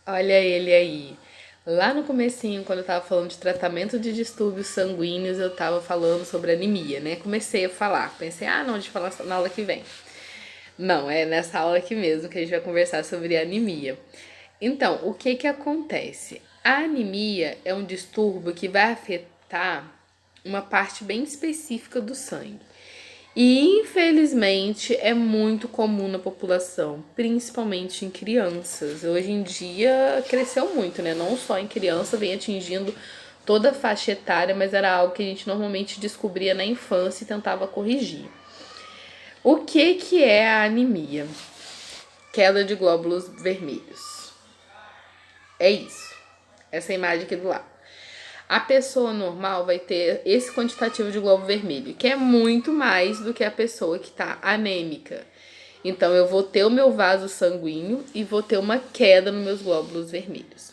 Olha ele aí. Lá no comecinho, quando eu tava falando de tratamento de distúrbios sanguíneos, eu tava falando sobre anemia, né? Comecei a falar. Pensei, não, deixa eu falar na aula que vem. Não, é nessa aula aqui mesmo que a gente vai conversar sobre anemia. Então, o que que acontece? A anemia é um distúrbio que vai afetar uma parte bem específica do sangue. E infelizmente é muito comum na população, principalmente em crianças. Hoje em dia cresceu muito, né? Não só em criança, vem atingindo toda a faixa etária, mas era algo que a gente normalmente descobria na infância e tentava corrigir. O que que é a anemia? Queda de glóbulos vermelhos. É isso. Essa imagem aqui do lado. A pessoa normal vai ter esse quantitativo de glóbulo vermelho, que é muito mais do que a pessoa que está anêmica. Então, eu vou ter o meu vaso sanguíneo e vou ter uma queda nos meus glóbulos vermelhos.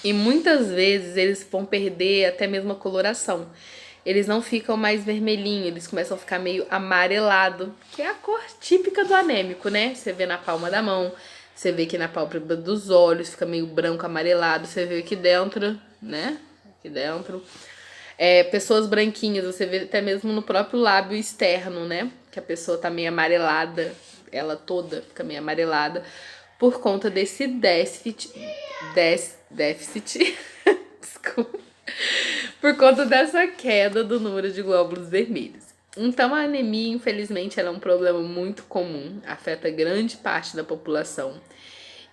E muitas vezes eles vão perder até mesmo a coloração. Eles não ficam mais vermelhinhos, eles começam a ficar meio amarelado, que é a cor típica do anêmico, né? Você vê na palma da mão, você vê aqui na pálpebra dos olhos, fica meio branco amarelado, você vê aqui dentro, né? Aqui dentro. Pessoas branquinhas, você vê até mesmo no próprio lábio externo, né? Que a pessoa tá meio amarelada, ela toda fica meio amarelada por conta desse déficit, desculpa, por conta dessa queda do número de glóbulos vermelhos. Então a anemia, infelizmente, ela é um problema muito comum, afeta grande parte da população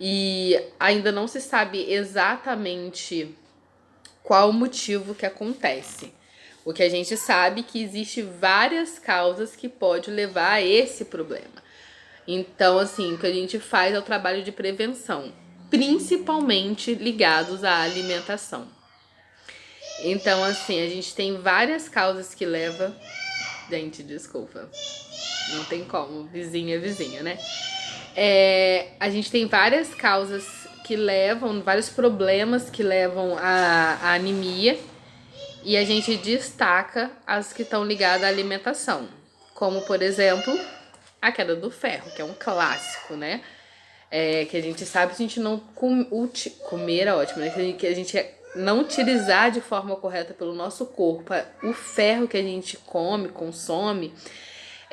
e ainda não se sabe exatamente qual o motivo que acontece. O que a gente sabe é que existe várias causas que podem levar a esse problema. Então, assim, o que a gente faz é o trabalho de prevenção, principalmente ligados à alimentação. Então, assim, a gente tem várias causas que levam. Gente, desculpa. Não tem como. Vizinha é vizinha, né? A gente tem várias causas que levam, vários problemas que levam à anemia. E a gente destaca as que estão ligadas à alimentação. Como, por exemplo, a queda do ferro, que é um clássico, né? Que a gente sabe, se a gente não comer é ótimo, né? Que a gente não utilizar de forma correta pelo nosso corpo o ferro que a gente come, consome,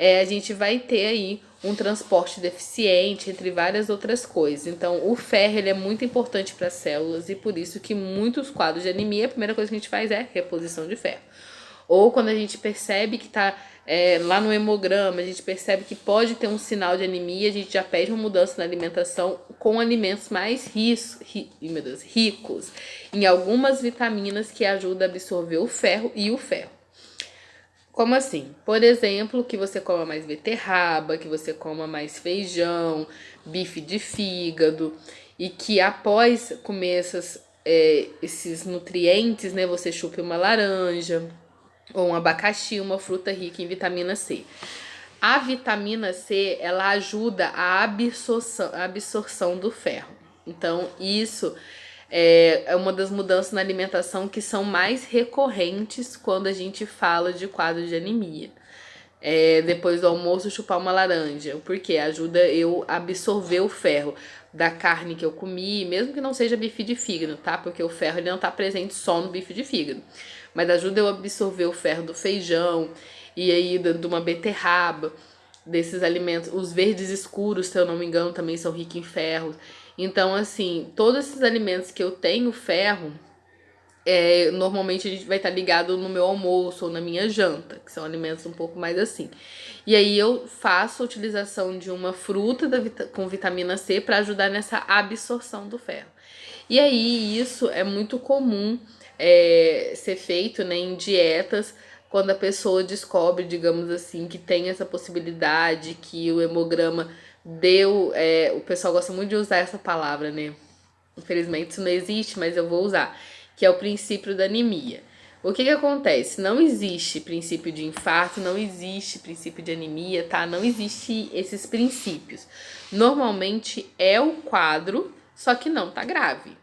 a gente vai ter aí um transporte deficiente, entre várias outras coisas. Então, o ferro ele é muito importante para as células e por isso que muitos quadros de anemia, a primeira coisa que a gente faz é reposição de ferro. Ou quando a gente percebe que está lá no hemograma, a gente percebe que pode ter um sinal de anemia, a gente já pede uma mudança na alimentação com alimentos mais ricos em algumas vitaminas que ajudam a absorver o ferro e o ferro. Como assim? Por exemplo, que você coma mais beterraba, que você coma mais feijão, bife de fígado e que após comer esses nutrientes, né, você chupe uma laranja ou um abacaxi, uma fruta rica em vitamina C. A vitamina C, ela ajuda a absorção do ferro. Então, isso é uma das mudanças na alimentação que são mais recorrentes quando a gente fala de quadro de anemia. Depois do almoço, chupar uma laranja. Porque ajuda eu a absorver o ferro da carne que eu comi, mesmo que não seja bife de fígado, tá? Porque o ferro ele não tá presente só no bife de fígado. Mas ajuda eu a absorver o ferro do feijão e aí de uma beterraba, desses alimentos. Os verdes escuros, se eu não me engano, também são ricos em ferro. Então, assim, todos esses alimentos que eu tenho ferro, normalmente a gente vai estar ligado no meu almoço ou na minha janta, que são alimentos um pouco mais assim. E aí eu faço a utilização de uma fruta com vitamina C para ajudar nessa absorção do ferro. E aí isso é muito comum ser feito, né, em dietas quando a pessoa descobre, digamos assim, que tem essa possibilidade, que o hemograma deu. O pessoal gosta muito de usar essa palavra, né? Infelizmente isso não existe, mas eu vou usar, que é o princípio da anemia. O que acontece? Não existe princípio de infarto, não existe princípio de anemia, tá? Não existe esses princípios. Normalmente é o quadro, só que não tá grave.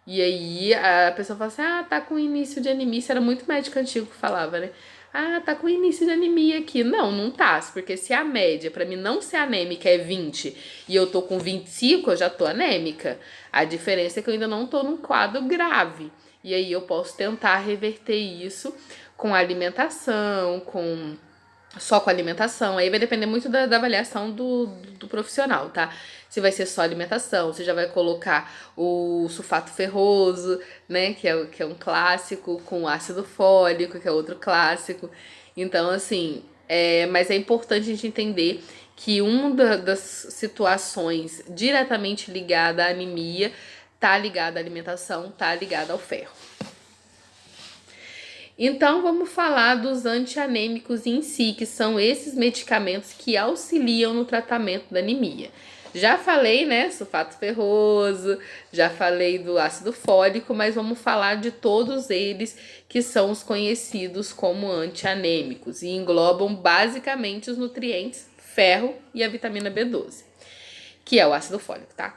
E aí a pessoa fala assim, tá com início de anemia. Isso era muito médico antigo que falava, né? Ah, tá com início de anemia aqui. Não, não tá, porque se a média pra mim não ser anêmica é 20 e eu tô com 25, eu já tô anêmica. A diferença é que eu ainda não tô num quadro grave. E aí eu posso tentar reverter isso com alimentação, só com alimentação. Aí vai depender muito da avaliação do profissional, tá? Se vai ser só alimentação, você já vai colocar o sulfato ferroso, né? Que é um clássico, com ácido fólico, que é outro clássico. Então, assim, mas é importante a gente entender que uma das situações diretamente ligada à anemia tá ligada à alimentação, tá ligada ao ferro. Então, vamos falar dos antianêmicos em si, que são esses medicamentos que auxiliam no tratamento da anemia. Já falei, né, sulfato ferroso, já falei do ácido fólico, mas vamos falar de todos eles que são os conhecidos como antianêmicos e englobam basicamente os nutrientes ferro e a vitamina B12, que é o ácido fólico, tá?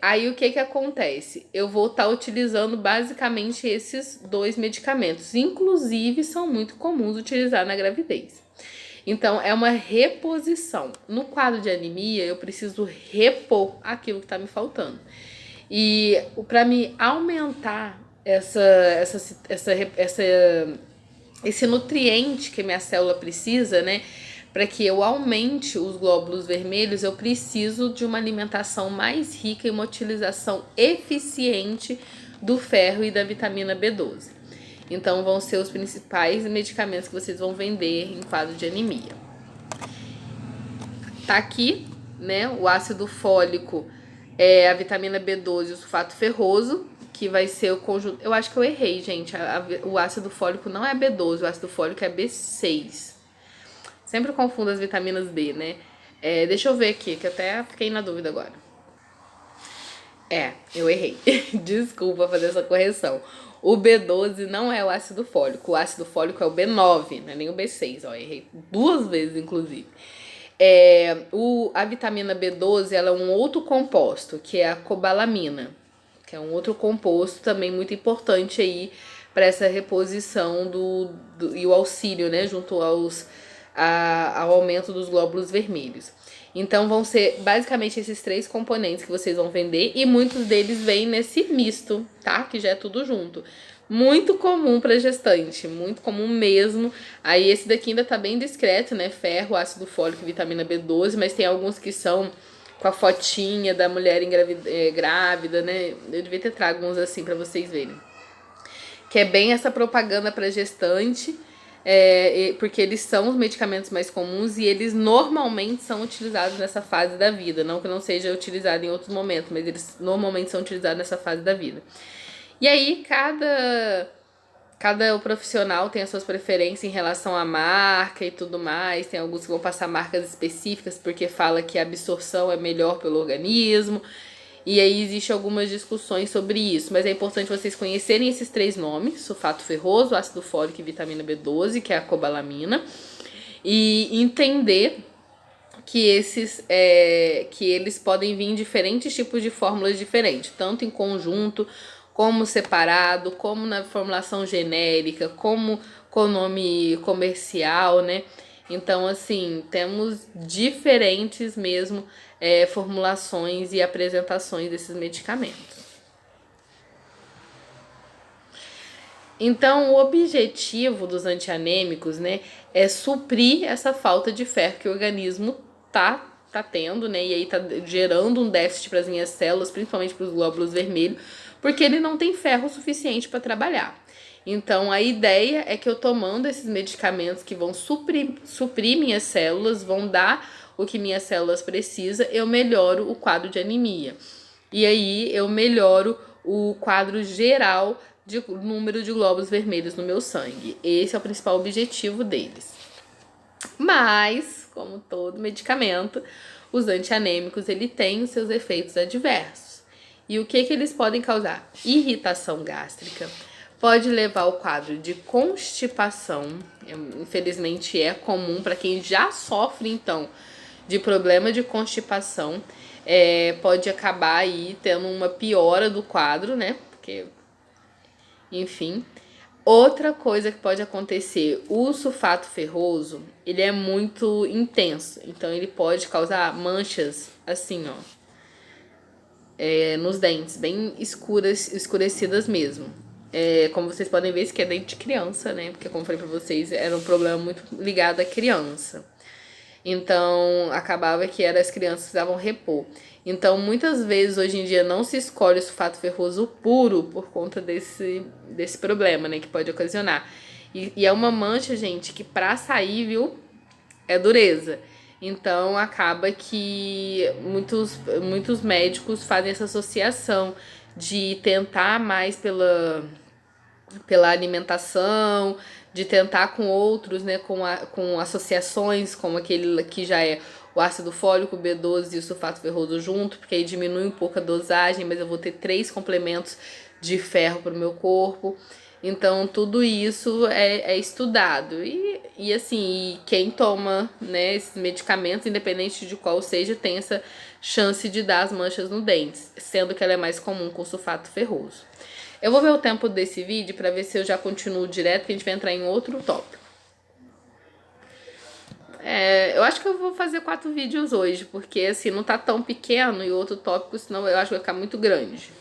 Aí o que acontece? Eu vou estar utilizando basicamente esses dois medicamentos, inclusive são muito comuns utilizar na gravidez. Então é uma reposição. No quadro de anemia, eu preciso repor aquilo que está me faltando. E para me aumentar esse nutriente que minha célula precisa, né? Para que eu aumente os glóbulos vermelhos, eu preciso de uma alimentação mais rica e uma utilização eficiente do ferro e da vitamina B12. Então, vão ser os principais medicamentos que vocês vão vender em quadro de anemia. Tá aqui, né? O ácido fólico, a vitamina B12 e o sulfato ferroso, que vai ser o conjunto. Eu acho que eu errei, gente. O ácido fólico não é B12, o ácido fólico é B6. Sempre confundo as vitaminas B, né? Deixa eu ver aqui, que até fiquei na dúvida agora. Eu errei. Desculpa fazer essa correção. O B12 não é o ácido fólico. O ácido fólico é o B9, não é nem o B6. Ó, errei 2 vezes, inclusive. A vitamina B12 ela é um outro composto, que é a cobalamina, que é um outro composto também muito importante aí para essa reposição e o auxílio, né, junto ao aumento dos glóbulos vermelhos. Então vão ser basicamente esses 3 componentes que vocês vão vender e muitos deles vêm nesse misto, tá? Que já é tudo junto. Muito comum para gestante, muito comum mesmo. Aí esse daqui ainda tá bem discreto, né? Ferro, ácido fólico e vitamina B12, mas tem alguns que são com a fotinha da mulher grávida, né? Eu devia ter trago uns assim para vocês verem. Que é bem essa propaganda para gestante, porque eles são os medicamentos mais comuns e eles normalmente são utilizados nessa fase da vida. Não que não seja utilizado em outros momentos, mas eles normalmente são utilizados nessa fase da vida. E aí, cada profissional tem as suas preferências em relação à marca e tudo mais. Tem alguns que vão passar marcas específicas porque fala que a absorção é melhor pelo organismo. E aí existe algumas discussões sobre isso, mas é importante vocês conhecerem esses 3 nomes: sulfato ferroso, ácido fólico e vitamina B12, que é a cobalamina, e entender que eles podem vir em diferentes tipos de fórmulas diferentes, tanto em conjunto, como separado, como na formulação genérica, como com nome comercial, né? Então, assim, temos diferentes mesmo formulações e apresentações desses medicamentos. Então, o objetivo dos antianêmicos, né, é suprir essa falta de ferro que o organismo tá tendo, né, e aí tá gerando um déficit para as minhas células, principalmente para os glóbulos vermelhos, porque ele não tem ferro suficiente para trabalhar. Então, a ideia é que eu tomando esses medicamentos que vão suprir minhas células, vão dar o que minhas células precisam, eu melhoro o quadro de anemia. E aí, eu melhoro o quadro geral de número de glóbulos vermelhos no meu sangue. Esse é o principal objetivo deles. Mas, como todo medicamento, os antianêmicos, ele tem os seus efeitos adversos. E o que eles podem causar? Irritação gástrica. Pode levar ao quadro de constipação. Infelizmente é comum para quem já sofre, então, de problema de constipação. Pode acabar aí tendo uma piora do quadro, né? Porque, enfim. Outra coisa que pode acontecer, o sulfato ferroso, ele é muito intenso, então ele pode causar manchas assim, ó, nos dentes, bem escuras, escurecidas mesmo. Como vocês podem ver, esse aqui é dente de criança, né? Porque como eu falei pra vocês, era um problema muito ligado à criança. Então, acabava que as crianças precisavam repor. Então, muitas vezes, hoje em dia, não se escolhe o sulfato ferroso puro por conta desse problema, né? Que pode ocasionar. E é uma mancha, gente, que pra sair, viu, é dureza. Então, acaba que muitos médicos fazem essa associação de tentar mais pela alimentação, de tentar com outros, né, com associações, como aquele que já é o ácido fólico, B12 e o sulfato ferroso junto, porque aí diminui um pouco a dosagem, mas eu vou ter 3 complementos de ferro para o meu corpo. Então, tudo isso é estudado. E assim, quem toma, né, esses medicamentos, independente de qual seja, tem essa chance de dar as manchas no dente, sendo que ela é mais comum com sulfato ferroso. Eu vou ver o tempo desse vídeo pra ver se eu já continuo direto, que a gente vai entrar em outro tópico. Eu acho que eu vou fazer 4 vídeos hoje, porque assim, não tá tão pequeno e outro tópico, senão eu acho que vai ficar muito grande.